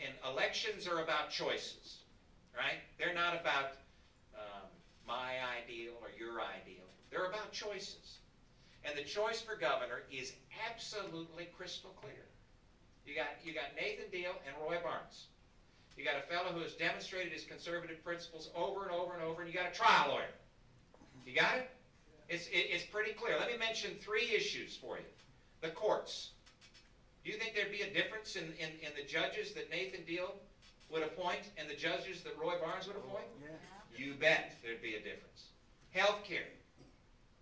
and elections are about choices, right? They're not about my ideal or your ideal. They're about choices. And the choice for governor is absolutely crystal clear. You got Nathan Deal and Roy Barnes. You got a fellow who has demonstrated his conservative principles over and over and over, and you got a trial lawyer. You got it? It's pretty clear. Let me mention 3 issues for you. The courts. Do you think there'd be a difference in the judges that Nathan Deal would appoint and the judges that Roy Barnes would appoint? Yeah. You bet there'd be a difference. Healthcare.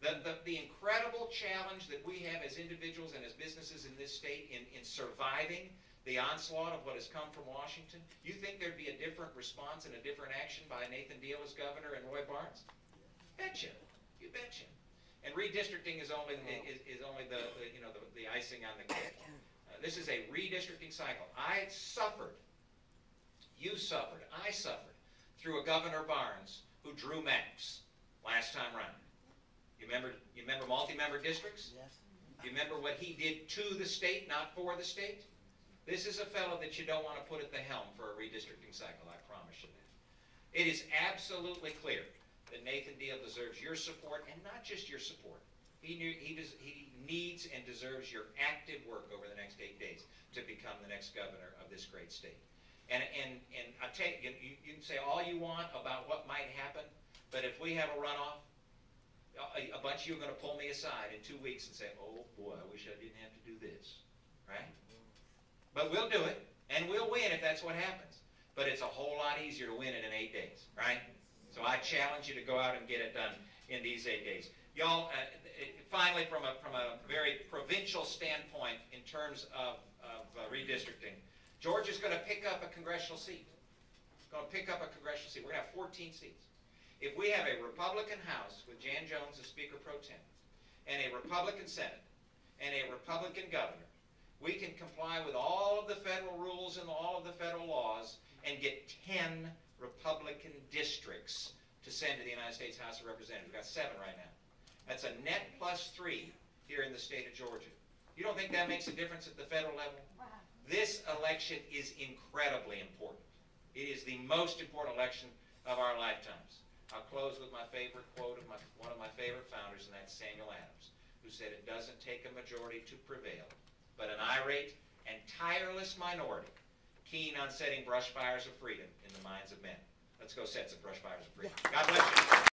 The incredible challenge that we have as individuals and as businesses in this state in surviving the onslaught of what has come from Washington. You think there'd be a different response and a different action by Nathan Deal as governor and Roy Barnes? Betcha. You betcha. And redistricting is only the icing on the cake. This is a redistricting cycle. I suffered. You suffered. I suffered through a Governor Barnes who drew maps last time round. You remember multi-member districts? Yes. You remember what he did to the state, not for the state? This is a fellow that you don't want to put at the helm for a redistricting cycle, I promise you that. It is absolutely clear that Nathan Deal deserves your support, and not just your support. He needs and deserves your active work over the next 8 days to become the next governor of this great state. And I tell you, you can say all you want about what might happen, but if we have a runoff, a bunch of you are going to pull me aside in 2 weeks and say, oh boy, I wish I didn't have to do this, right? But we'll do it, and we'll win if that's what happens. But it's a whole lot easier to win it in 8 days, right? So I challenge you to go out and get it done in these 8 days. Y'all, finally, from a very provincial standpoint in terms of redistricting, Georgia's going to pick up a congressional seat. It's going to pick up a congressional seat. We're going to have 14 seats. If we have a Republican House with Jan Jones as Speaker Pro Tem, and a Republican Senate, and a Republican governor, we can comply with all of the federal rules and all of the federal laws and get 10 Republican districts to send to the United States House of Representatives. We've got 7 right now. That's a net +3 here in the state of Georgia. You don't think that makes a difference at the federal level? This election is incredibly important. It is the most important election of our lifetimes. I'll close with my favorite quote of one of my favorite founders, and that's Samuel Adams, who said, "It doesn't take a majority to prevail, but an irate and tireless minority keen on setting brush fires of freedom in the minds of men." Let's go set some brush fires of freedom. God bless you.